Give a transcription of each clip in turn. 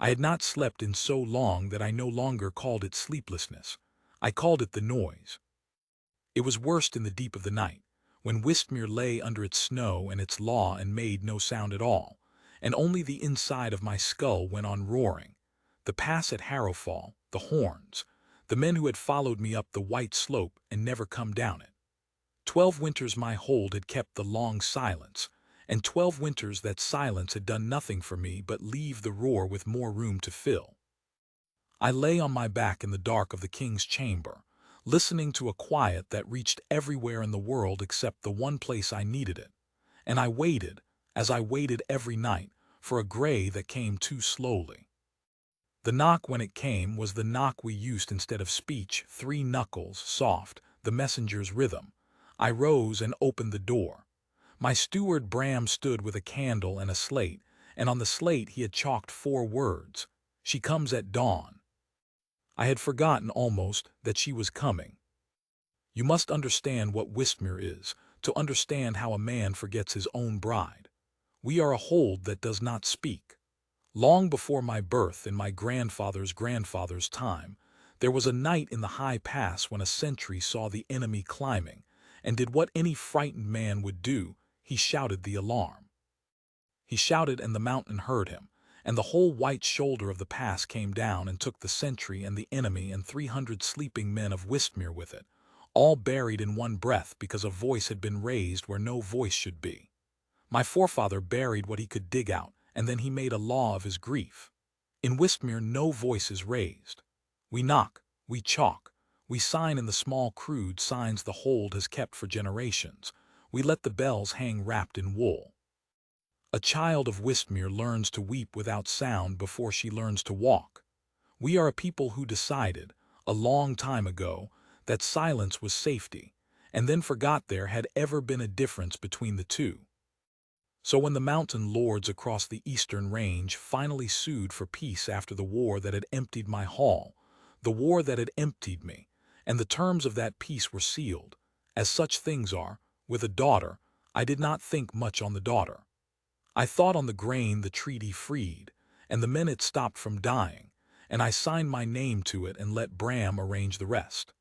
I had not slept in so long that I no longer called it sleeplessness. I called it the noise. It was worst in the deep of the night, when Wistmere lay under its snow and its law and made no sound at all, and only the inside of my skull went on roaring. The pass at Harrowfall, the horns, the men who had followed me up the white slope and never come down it. 12 winters my hold had kept the long silence, and 12 winters that silence had done nothing for me but leave the roar with more room to fill. I lay on my back in the dark of the king's chamber, listening to a quiet that reached everywhere in the world except the one place I needed it, and I waited, as I waited every night, for a gray that came too slowly. The knock when it came was the knock we used instead of speech, 3 knuckles, soft, the messenger's rhythm. I rose and opened the door. My steward Bram stood with a candle and a slate, and on the slate he had chalked 4 words. She comes at dawn. I had forgotten almost that she was coming. You must understand what Wistmere is, to understand how a man forgets his own bride. We are a hold that does not speak. Long before my birth in my grandfather's grandfather's time, there was a night in the high pass when a sentry saw the enemy climbing, and did what any frightened man would do, he shouted the alarm. He shouted and the mountain heard him, and the whole white shoulder of the pass came down and took the sentry and the enemy and 300 sleeping men of Wistmere with it, all buried in one breath because a voice had been raised where no voice should be. My forefather buried what he could dig out, and then he made a law of his grief. In Wistmere no voice is raised. We knock, we chalk, we sign in the small crude signs the hold has kept for generations. We let the bells hang wrapped in wool. A child of Wistmere learns to weep without sound before she learns to walk. We are a people who decided, a long time ago, that silence was safety, and then forgot there had ever been a difference between the two. So when the mountain lords across the eastern range finally sued for peace after the war that had emptied my hall, the war that had emptied me, and the terms of that peace were sealed, as such things are, with a daughter, I did not think much on the daughter. I thought on the grain the treaty freed, and the men it stopped from dying, and I signed my name to it and let Bram arrange the rest.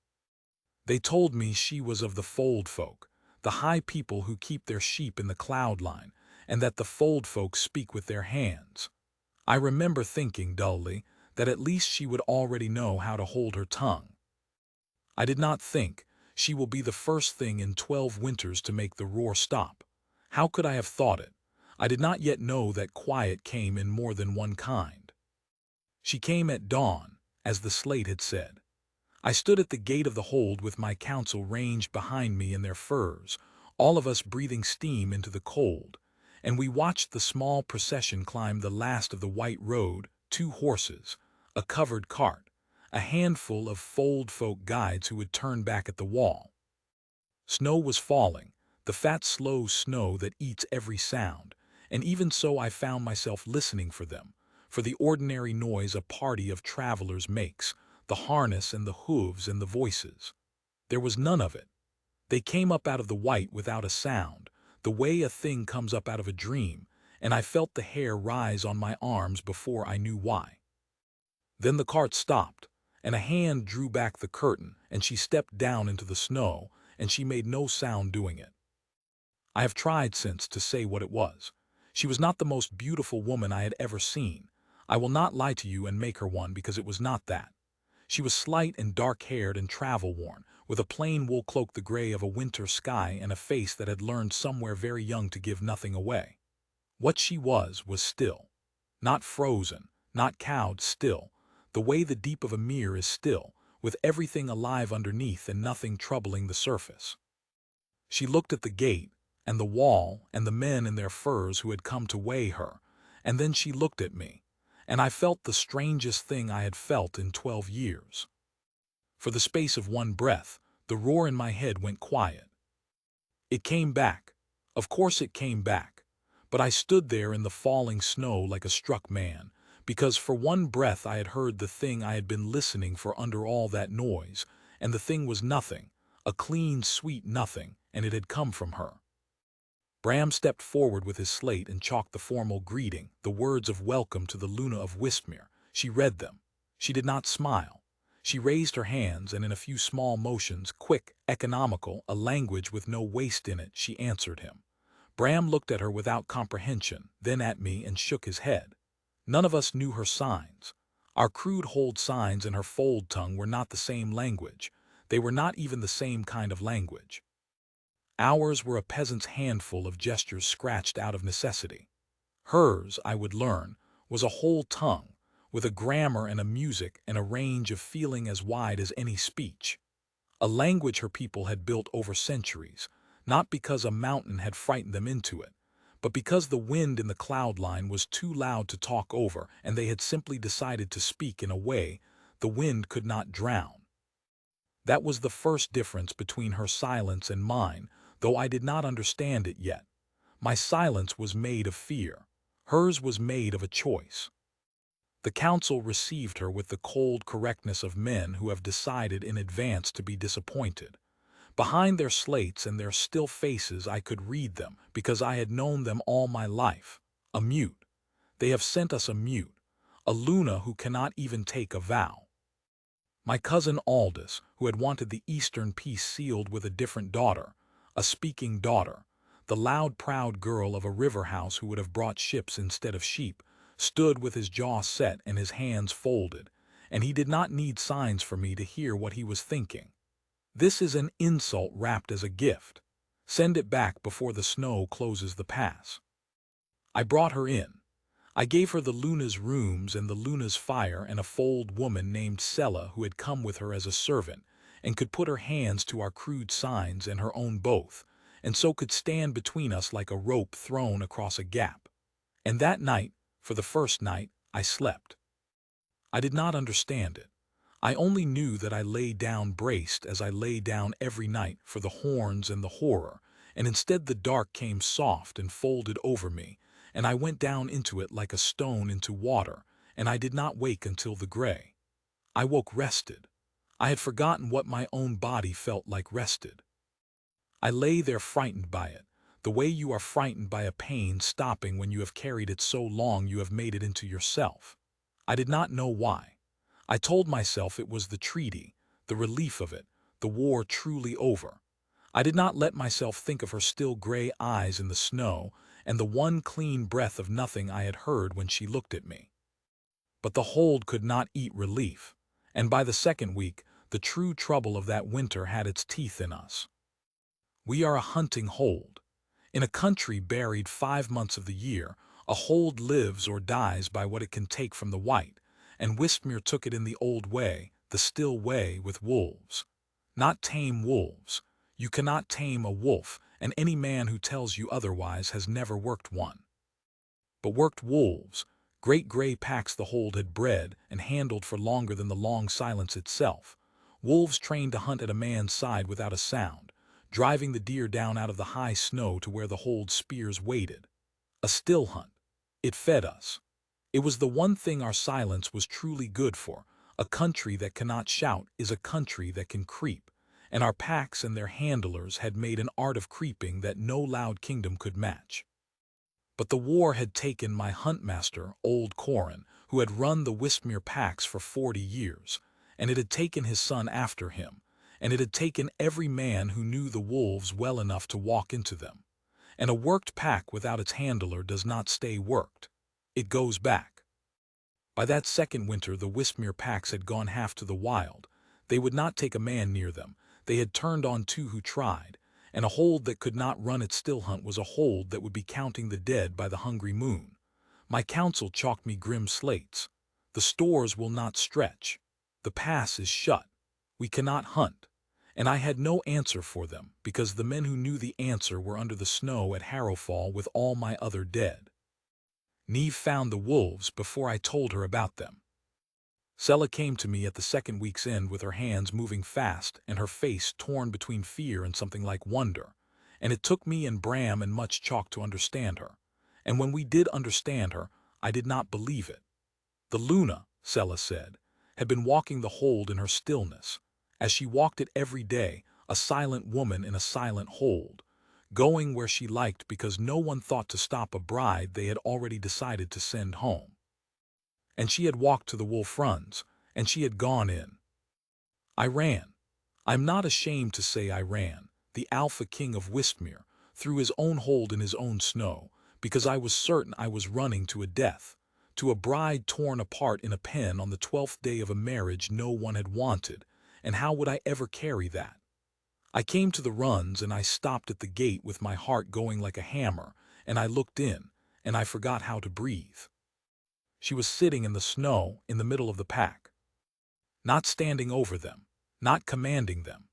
They told me she was of the fold folk, the high people who keep their sheep in the cloud line, and that the fold folk speak with their hands. I remember thinking dully that at least she would already know how to hold her tongue. I did not think, she will be the first thing in 12 winters to make the roar stop. How could I have thought it? I did not yet know that quiet came in more than one kind. She came at dawn, as the slate had said. I stood at the gate of the hold with my council ranged behind me in their furs, all of us breathing steam into the cold, and we watched the small procession climb the last of the white road, 2 horses, a covered cart, a handful of fold folk guides who would turn back at the wall. Snow was falling, the fat slow snow that eats every sound, and even so I found myself listening for them, for the ordinary noise a party of travelers makes, the harness and the hooves and the voices. There was none of it. They came up out of the white without a sound, the way a thing comes up out of a dream, and I felt the hair rise on my arms before I knew why. Then the cart stopped, and a hand drew back the curtain, and she stepped down into the snow, and she made no sound doing it. I have tried since to say what it was. She was not the most beautiful woman I had ever seen. I will not lie to you and make her one because it was not that. She was slight and dark-haired and travel-worn, with a plain wool cloak the gray of a winter sky and a face that had learned somewhere very young to give nothing away. What she was still. Not frozen, not cowed, still, the way the deep of a mere is still, with everything alive underneath and nothing troubling the surface. She looked at the gate, and the wall, and the men in their furs who had come to weigh her, and then she looked at me, and I felt the strangest thing I had felt in 12 years. For the space of one breath, the roar in my head went quiet. It came back. Of course it came back. But I stood there in the falling snow like a struck man, because for one breath I had heard the thing I had been listening for under all that noise, and the thing was nothing, a clean, sweet nothing, and it had come from her. Bram stepped forward with his slate and chalked the formal greeting, the words of welcome to the Luna of Wistmere, She read them. She did not smile. She raised her hands, and in a few small motions, quick, economical, a language with no waste in it, she answered him. Bram looked at her without comprehension, then at me, and shook his head. None of us knew her signs. Our crude hold signs and her fold tongue were not the same language. They were not even the same kind of language. Ours were a peasant's handful of gestures scratched out of necessity. Hers, I would learn, was a whole tongue, with a grammar and a music and a range of feeling as wide as any speech. A language her people had built over centuries, not because a mountain had frightened them into it, but because the wind in the cloud line was too loud to talk over, and they had simply decided to speak in a way the wind could not drown. That was the first difference between her silence and mine, though I did not understand it yet. My silence was made of fear. Hers was made of a choice. The council received her with the cold correctness of men who have decided in advance to be disappointed. Behind their slates and their still faces I could read them, because I had known them all my life. A mute. They have sent us a mute. A Luna who cannot even take a vow. My cousin Aldous, who had wanted the Eastern peace sealed with a different daughter, a speaking daughter, the loud proud girl of a river house who would have brought ships instead of sheep, stood with his jaw set and his hands folded, and he did not need signs for me to hear what he was thinking. This is an insult wrapped as a gift. Send it back before the snow closes the pass. I brought her in. I gave her the Luna's rooms and the Luna's fire and a fold woman named Sella who had come with her as a servant and could put her hands to our crude signs and her own both, and so could stand between us like a rope thrown across a gap. And that night, for the first night, I slept. I did not understand it. I only knew that I lay down braced as I lay down every night for the horns and the horror, and instead the dark came soft and folded over me, and I went down into it like a stone into water, and I did not wake until the gray. I woke rested. I had forgotten what my own body felt like rested. I lay there frightened by it, the way you are frightened by a pain stopping when you have carried it so long you have made it into yourself. I did not know why. I told myself it was the treaty, the relief of it, the war truly over. I did not let myself think of her still gray eyes in the snow and the one clean breath of nothing I had heard when she looked at me. But the hold could not eat relief, and by the second week, the true trouble of that winter had its teeth in us. We are a hunting hold. In a country buried 5 months of the year, a hold lives or dies by what it can take from the white, and Wistmere took it in the old way, the still way, with wolves. Not tame wolves. You cannot tame a wolf, and any man who tells you otherwise has never worked one. But worked wolves, great gray packs the hold had bred and handled for longer than the long silence itself. Wolves trained to hunt at a man's side without a sound, driving the deer down out of the high snow to where the hold spears waited. A still hunt. It fed us. It was the one thing our silence was truly good for. A country that cannot shout is a country that can creep, and our packs and their handlers had made an art of creeping that no loud kingdom could match. But the war had taken my huntmaster, old Corin, who had run the Wistmere packs for 40 years, and it had taken his son after him, and it had taken every man who knew the wolves well enough to walk into them. And a worked pack without its handler does not stay worked. It goes back. By that second winter the Wistmere packs had gone half to the wild. They would not take a man near them. They had turned on 2 who tried, and a hold that could not run its still hunt was a hold that would be counting the dead by the hungry moon. My counsel chalked me grim slates. The stores will not stretch. The pass is shut. We cannot hunt. And I had no answer for them, because the men who knew the answer were under the snow at Harrowfall with all my other dead. Neve found the wolves before I told her about them. Sella came to me at the second week's end with her hands moving fast and her face torn between fear and something like wonder, and it took me and Bram and much chalk to understand her. And when we did understand her, I did not believe it. The Luna, Sella said, had been walking the hold in her stillness, as she walked it every day, a silent woman in a silent hold, going where she liked because no one thought to stop a bride they had already decided to send home. And she had walked to the wolf runs, and she had gone in. I ran. I'm not ashamed to say I ran, the alpha king of Wistmere, through his own hold in his own snow, because I was certain I was running to a death, to a bride torn apart in a pen on the 12th day of a marriage no one had wanted, and how would I ever carry that? I came to the runs and I stopped at the gate with my heart going like a hammer, and I looked in, and I forgot how to breathe. She was sitting in the snow in the middle of the pack, not standing over them, not commanding them.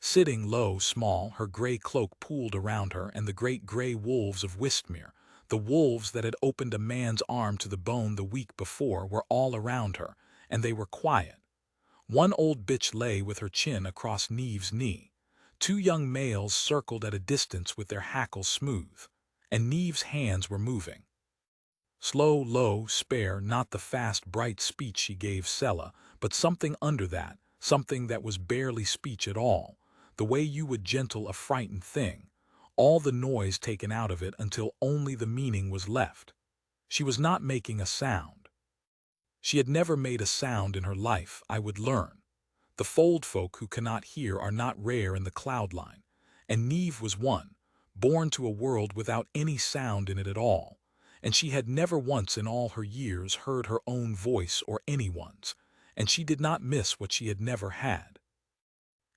Sitting low, small, her gray cloak pooled around her, and the great gray wolves of Wistmere, the wolves that had opened a man's arm to the bone the week before, were all around her, and they were quiet. One old bitch lay with her chin across Neve's knee. Two young males circled at a distance with their hackles smooth, and Neve's hands were moving. Slow, low, spare, not the fast, bright speech she gave Sella, but something under that, something that was barely speech at all, the way you would gentle a frightened thing, all the noise taken out of it until only the meaning was left. She was not making a sound. She had never made a sound in her life, I would learn. The fold folk who cannot hear are not rare in the cloud line, and Neve was one, born to a world without any sound in it at all, and she had never once in all her years heard her own voice or anyone's, and she did not miss what she had never had.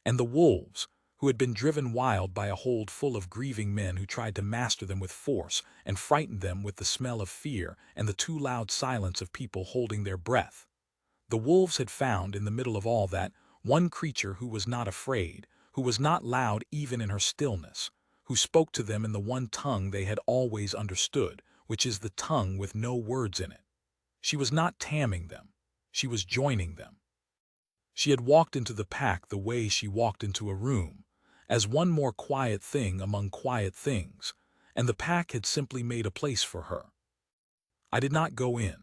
And the wolves, who had been driven wild by a hold full of grieving men who tried to master them with force and frightened them with the smell of fear and the too loud silence of people holding their breath. The wolves had found in the middle of all that one creature who was not afraid, who was not loud even in her stillness, who spoke to them in the one tongue they had always understood, which is the tongue with no words in it. She was not taming them. She was joining them. She had walked into the pack the way she walked into a room, as one more quiet thing among quiet things, and the pack had simply made a place for her. I did not go in.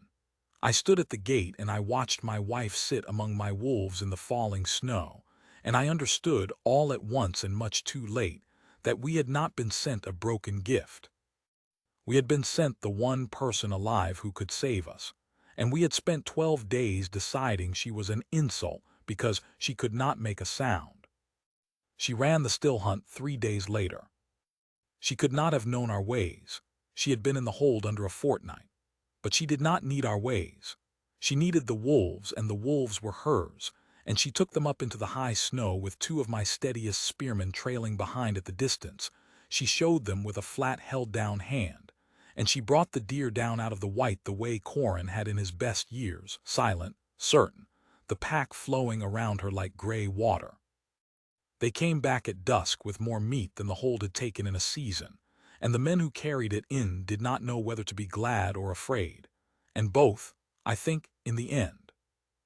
I stood at the gate and I watched my wife sit among my wolves in the falling snow, and I understood all at once and much too late that we had not been sent a broken gift. We had been sent the one person alive who could save us, and we had spent 12 days deciding she was an insult because she could not make a sound. She ran the still hunt 3 days later. She could not have known our ways. She had been in the hold under a fortnight. But she did not need our ways. She needed the wolves, and the wolves were hers, and she took them up into the high snow with 2 of my steadiest spearmen trailing behind at the distance. She showed them with a flat held-down hand, and she brought the deer down out of the white the way Corin had in his best years, silent, certain, the pack flowing around her like gray water. They came back at dusk with more meat than the hold had taken in a season, and the men who carried it in did not know whether to be glad or afraid, and both, I think, in the end.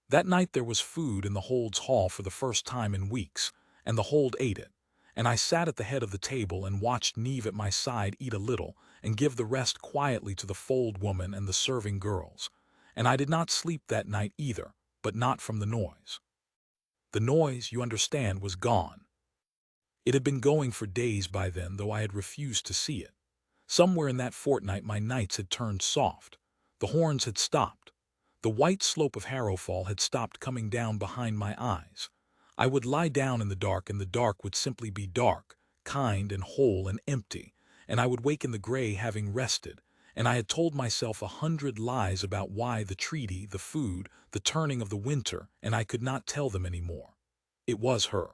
That night there was food in the hold's hall for the first time in weeks, and the hold ate it, and I sat at the head of the table and watched Neve at my side eat a little and give the rest quietly to the fold woman and the serving girls, and I did not sleep that night either, but not from the noise. The noise, you understand, was gone. It had been going for days by then, though I had refused to see it. Somewhere in that fortnight my nights had turned soft. The horns had stopped. The white slope of Harrowfall had stopped coming down behind my eyes. I would lie down in the dark, and the dark would simply be dark, kind and whole and empty, and I would wake in the gray having rested, and I had told myself 100 lies about why, the treaty, the food, the turning of the winter, and I could not tell them any more. It was her.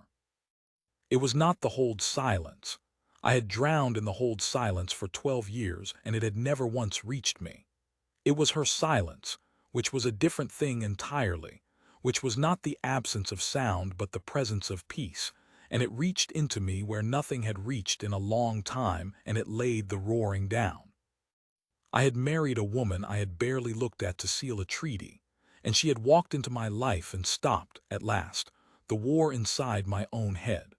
It was not the hold's silence. I had drowned in the hold's silence for 12 years, and it had never once reached me. It was her silence, which was a different thing entirely, which was not the absence of sound but the presence of peace, and it reached into me where nothing had reached in a long time, and it laid the roaring down. I had married a woman I had barely looked at to seal a treaty, and she had walked into my life and stopped, at last, the war inside my own head.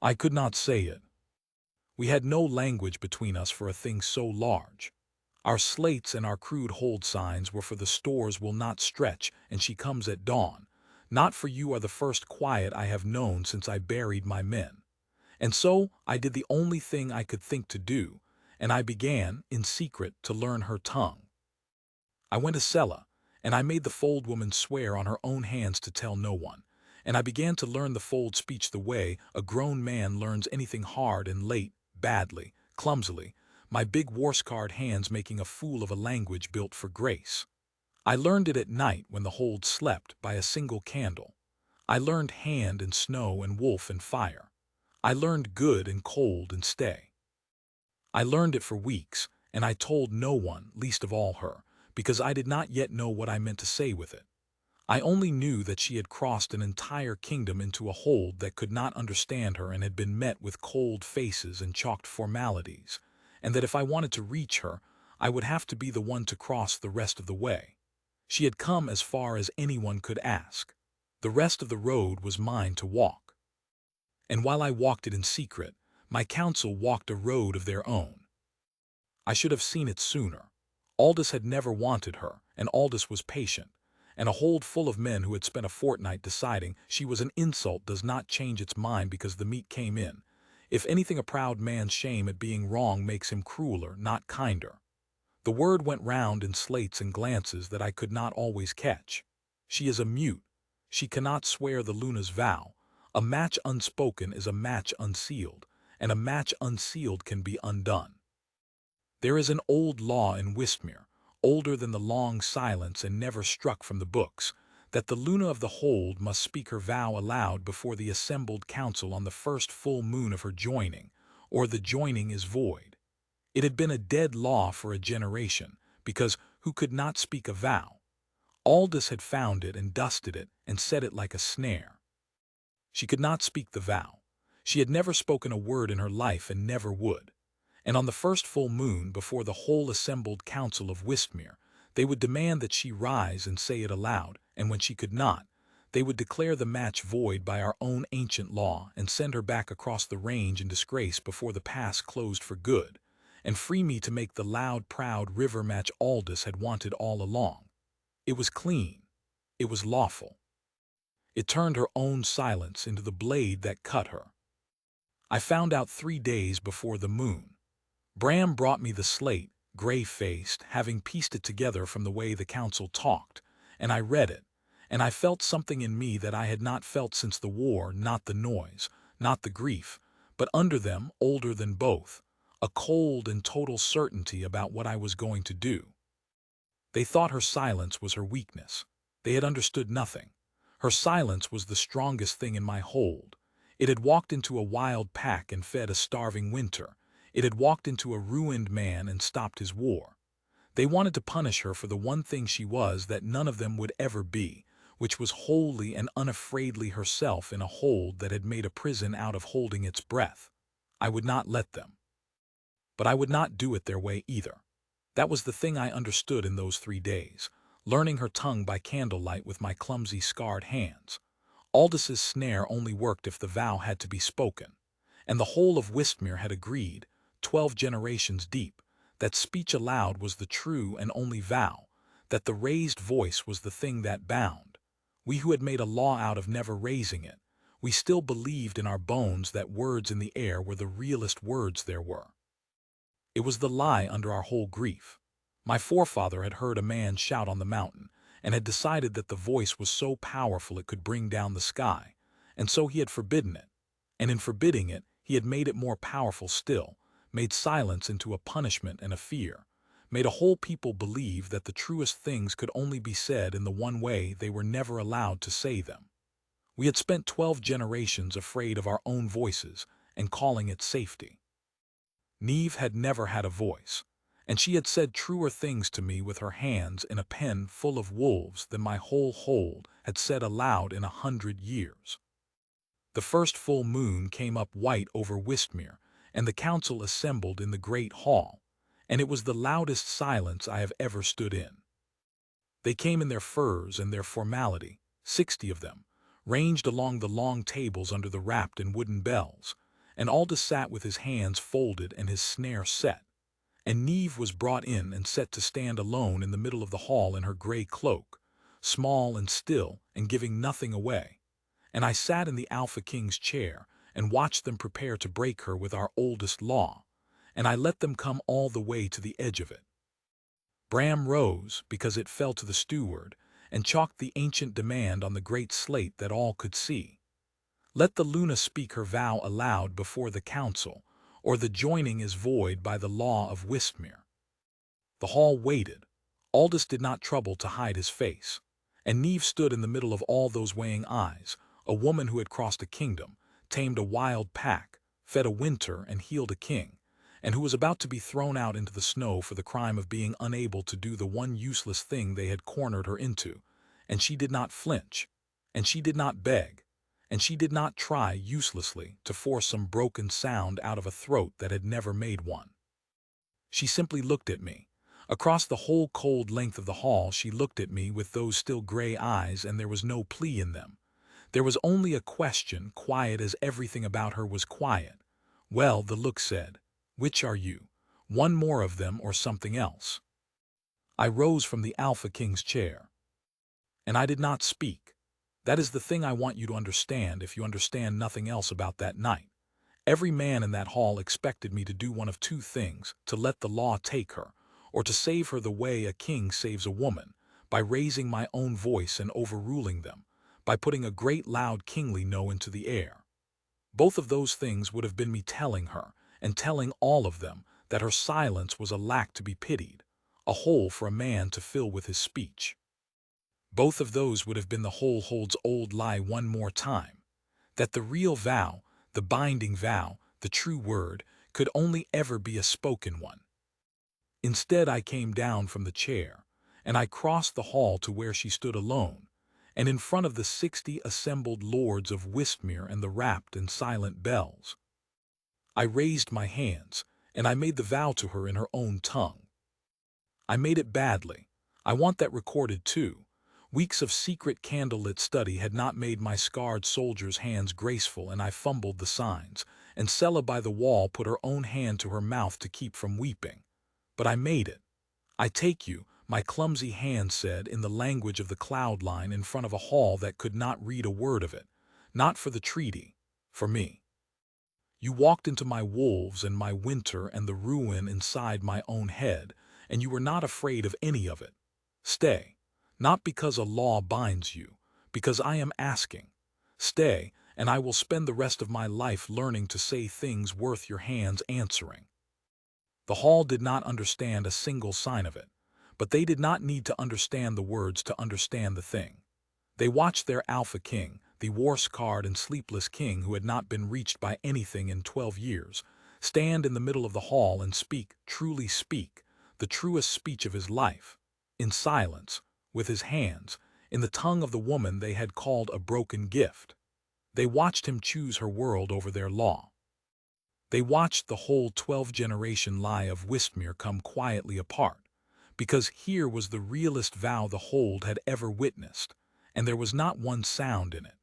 I could not say it. We had no language between us for a thing so large. Our slates and our crude hold signs were for the stores will not stretch and she comes at dawn, not for you are the first quiet I have known since I buried my men. And so I did the only thing I could think to do, and I began, in secret, to learn her tongue. I went to Sella, And I made the fold woman swear on her own hands to tell no one. And I began to learn the fold speech the way a grown man learns anything hard and late, badly, clumsily, my big war-scarred hands making a fool of a language built for grace. I learned it at night when the hold slept by a single candle. I learned hand and snow and wolf and fire. I learned good and cold and stay. I learned it for weeks, and I told no one, least of all her, because I did not yet know what I meant to say with it. I only knew that she had crossed an entire kingdom into a hold that could not understand her and had been met with cold faces and chalked formalities, and that if I wanted to reach her, I would have to be the one to cross the rest of the way. She had come as far as anyone could ask. The rest of the road was mine to walk. And while I walked it in secret, my council walked a road of their own. I should have seen it sooner. Aldous had never wanted her, and Aldous was patient, and a hold full of men who had spent a fortnight deciding she was an insult does not change its mind because the meat came in. If anything, a proud man's shame at being wrong makes him crueler, not kinder. The word went round in slates and glances that I could not always catch. She is a mute. She cannot swear the Luna's vow. A match unspoken is a match unsealed, and a match unsealed can be undone. There is an old law in Wistmere, older than the long silence and never struck from the books, that the Luna of the hold must speak her vow aloud before the assembled council on the first full moon of her joining, or the joining is void. It had been a dead law for a generation, because who could not speak a vow? Aldous had found it and dusted it and set it like a snare. She could not speak the vow. She had never spoken a word in her life and never would. And on the first full moon, before the whole assembled council of Wistmere, they would demand that she rise and say it aloud, and when she could not, they would declare the match void by our own ancient law and send her back across the range in disgrace before the pass closed for good, and free me to make the loud, proud river match Aldous had wanted all along. It was clean. It was lawful. It turned her own silence into the blade that cut her. I found out 3 days before the moon. Bram brought me the slate, gray-faced, having pieced it together from the way the council talked, and I read it, and I felt something in me that I had not felt since the war, not the noise, not the grief, but under them, older than both, a cold and total certainty about what I was going to do. They thought her silence was her weakness. They had understood nothing. Her silence was the strongest thing in my hold. It had walked into a wild pack and fed a starving winter. It had walked into a ruined man and stopped his war. They wanted to punish her for the one thing she was that none of them would ever be, which was wholly and unafraidly herself in a hold that had made a prison out of holding its breath. I would not let them. But I would not do it their way either. That was the thing I understood in those 3 days, learning her tongue by candlelight with my clumsy, scarred hands. Aldous' snare only worked if the vow had to be spoken, and the whole of Wistmere had agreed, 12 generations deep, that speech aloud was the true and only vow, that the raised voice was the thing that bound. We who had made a law out of never raising it, we still believed in our bones that words in the air were the realest words there were. It was the lie under our whole grief. My forefather had heard a man shout on the mountain, and had decided that the voice was so powerful it could bring down the sky, and so he had forbidden it. And in forbidding it, he had made it more powerful still, made silence into a punishment and a fear, made a whole people believe that the truest things could only be said in the one way they were never allowed to say them. We had spent 12 generations afraid of our own voices and calling it safety. Neve had never had a voice, and she had said truer things to me with her hands in a pen full of wolves than my whole hold had said aloud in 100 years. The first full moon came up white over Wistmere, and the council assembled in the great hall, and it was the loudest silence I have ever stood in. They came in their furs and their formality, 60 of them, ranged along the long tables under the wrapped and wooden bells, and Aldous sat with his hands folded and his snare set, and Neve was brought in and set to stand alone in the middle of the hall in her gray cloak, small and still and giving nothing away, and I sat in the Alpha King's chair and watched them prepare to break her with our oldest law, and I let them come all the way to the edge of it. Bram rose, because it fell to the steward, and chalked the ancient demand on the great slate that all could see. Let the Luna speak her vow aloud before the council, or the joining is void by the law of Wistmere. The hall waited. Aldous did not trouble to hide his face. And Neve stood in the middle of all those weighing eyes, a woman who had crossed a kingdom, tamed a wild pack, fed a winter and healed a king, and who was about to be thrown out into the snow for the crime of being unable to do the one useless thing they had cornered her into. And she did not flinch, and she did not beg, and she did not try uselessly to force some broken sound out of a throat that had never made one. She simply looked at me. Across the whole cold length of the hall she looked at me with those still gray eyes, and there was no plea in them. There was only a question, quiet as everything about her was quiet. Well, the look said, which are you? One more of them or something else? I rose from the Alpha King's chair. And I did not speak. That is the thing I want you to understand if you understand nothing else about that night. Every man in that hall expected me to do one of two things: to let the law take her, or to save her the way a king saves a woman, by raising my own voice and overruling them, by putting a great loud kingly no into the air. Both of those things would have been me telling her, and telling all of them, that her silence was a lack to be pitied, a hole for a man to fill with his speech. Both of those would have been the whole holds old lie one more time, that the real vow, the binding vow, the true word, could only ever be a spoken one. Instead, I came down from the chair, and I crossed the hall to where she stood alone, and in front of the 60 assembled lords of Wistmere and the rapt and silent bells. I raised my hands, and I made the vow to her in her own tongue. I made it badly. I want that recorded too. Weeks of secret candlelit study had not made my scarred soldier's hands graceful, and I fumbled the signs, and Sella by the wall put her own hand to her mouth to keep from weeping. But I made it. I take you, my clumsy hand said in the language of the cloud line in front of a hall that could not read a word of it, not for the treaty, for me. You walked into my wolves and my winter and the ruin inside my own head, and you were not afraid of any of it. Stay, not because a law binds you, because I am asking. Stay, and I will spend the rest of my life learning to say things worth your hands answering. The hall did not understand a single sign of it, but they did not need to understand the words to understand the thing. They watched their Alpha King, the war-scarred and sleepless king who had not been reached by anything in 12 years, stand in the middle of the hall and speak, truly speak, the truest speech of his life, in silence, with his hands, in the tongue of the woman they had called a broken gift. They watched him choose her world over their law. They watched the whole 12-generation lie of Wistmere come quietly apart, because here was the realest vow the hold had ever witnessed, and there was not one sound in it.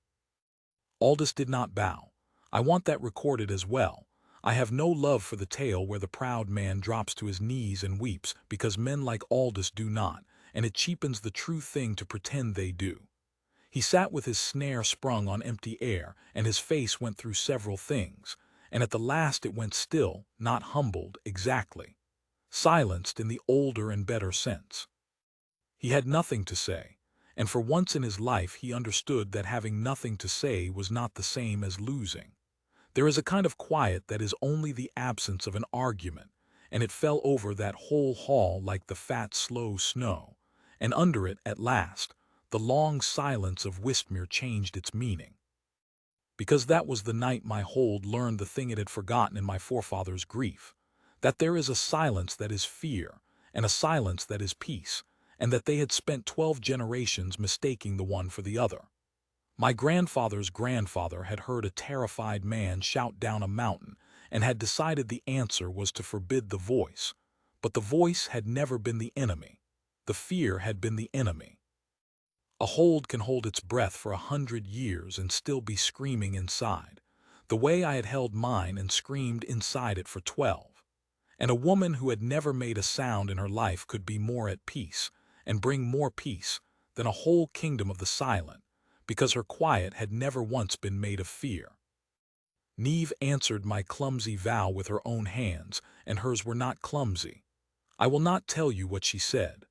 Aldous did not bow. I want that recorded as well. I have no love for the tale where the proud man drops to his knees and weeps, because men like Aldous do not, and it cheapens the true thing to pretend they do. He sat with his snare sprung on empty air, and his face went through several things, and at the last it went still, not humbled, exactly. Silenced in the older and better sense. He had nothing to say, and for once in his life he understood that having nothing to say was not the same as losing. There is a kind of quiet that is only the absence of an argument, and it fell over that whole hall like the fat, slow snow, and under it, at last, the long silence of Wistmere changed its meaning. Because that was the night my hold learned the thing it had forgotten in my forefathers' grief, that there is a silence that is fear, and a silence that is peace, and that they had spent 12 generations mistaking the one for the other. My grandfather's grandfather had heard a terrified man shout down a mountain, and had decided the answer was to forbid the voice, but the voice had never been the enemy. The fear had been the enemy. A hold can hold its breath for 100 years and still be screaming inside, the way I had held mine and screamed inside it for 12. And a woman who had never made a sound in her life could be more at peace, and bring more peace, than a whole kingdom of the silent, because her quiet had never once been made of fear. Neve answered my clumsy vow with her own hands, and hers were not clumsy. I will not tell you what she said.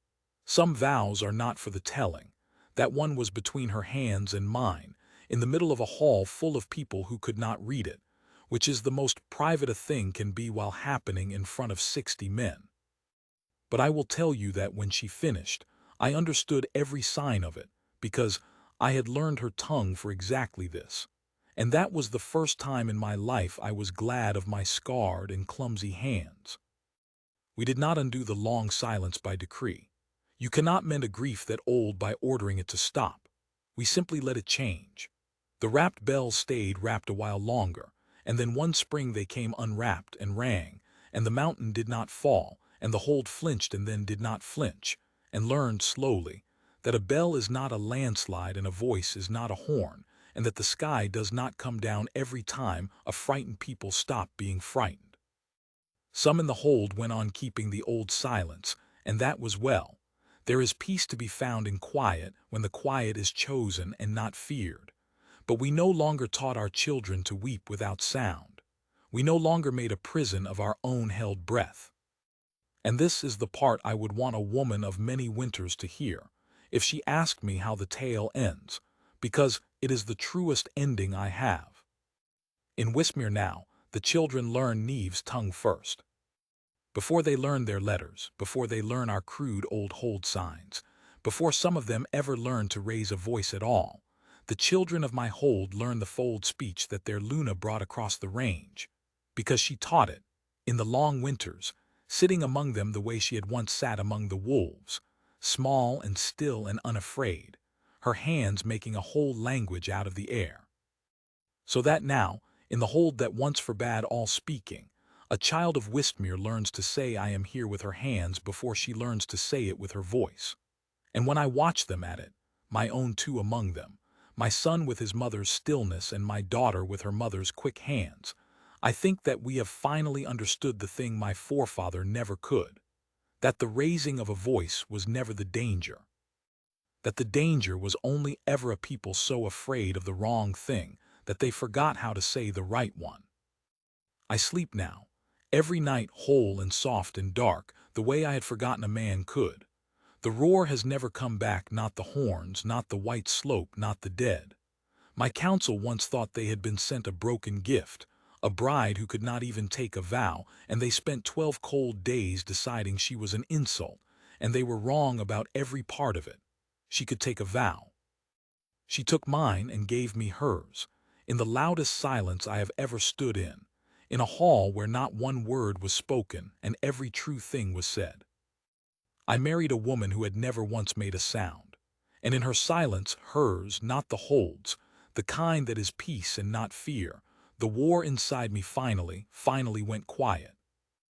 Some vows are not for the telling. That one was between her hands and mine, in the middle of a hall full of people who could not read it, which is the most private a thing can be while happening in front of 60 men. But I will tell you that when she finished, I understood every sign of it, because I had learned her tongue for exactly this. And that was the first time in my life I was glad of my scarred and clumsy hands. We did not undo the long silence by decree. You cannot mend a grief that old by ordering it to stop. We simply let it change. The wrapped bells stayed wrapped a while longer, and then one spring they came unwrapped and rang, and the mountain did not fall, and the hold flinched and then did not flinch, and learned slowly that a bell is not a landslide and a voice is not a horn, and that the sky does not come down every time a frightened people stop being frightened. Some in the hold went on keeping the old silence, and that was well. There is peace to be found in quiet when the quiet is chosen and not feared. But we no longer taught our children to weep without sound. We no longer made a prison of our own held breath. And this is the part I would want a woman of many winters to hear, if she asked me how the tale ends, because it is the truest ending I have. In Wismere now, the children learn Neve's tongue first. Before they learn their letters, before they learn our crude old hold signs, before some of them ever learn to raise a voice at all, the children of my hold learn the fold speech that their Luna brought across the range, because she taught it, in the long winters, sitting among them the way she had once sat among the wolves, small and still and unafraid, her hands making a whole language out of the air. So that now, in the hold that once forbade all speaking, a child of Wistmere learns to say I am here with her hands before she learns to say it with her voice. And when I watch them at it, my own two among them, my son with his mother's stillness and my daughter with her mother's quick hands, I think that we have finally understood the thing my forefather never could, that the raising of a voice was never the danger, that the danger was only ever a people so afraid of the wrong thing that they forgot how to say the right one. I sleep now, every night whole and soft and dark, the way I had forgotten a man could. The roar has never come back, not the horns, not the white slope, not the dead. My council once thought they had been sent a broken gift, a bride who could not even take a vow, and they spent 12 cold days deciding she was an insult, and they were wrong about every part of it. She could take a vow. She took mine and gave me hers, in the loudest silence I have ever stood in a hall where not one word was spoken and every true thing was said. I married a woman who had never once made a sound, and in her silence, hers, not the hold's, the kind that is peace and not fear, the war inside me finally went quiet.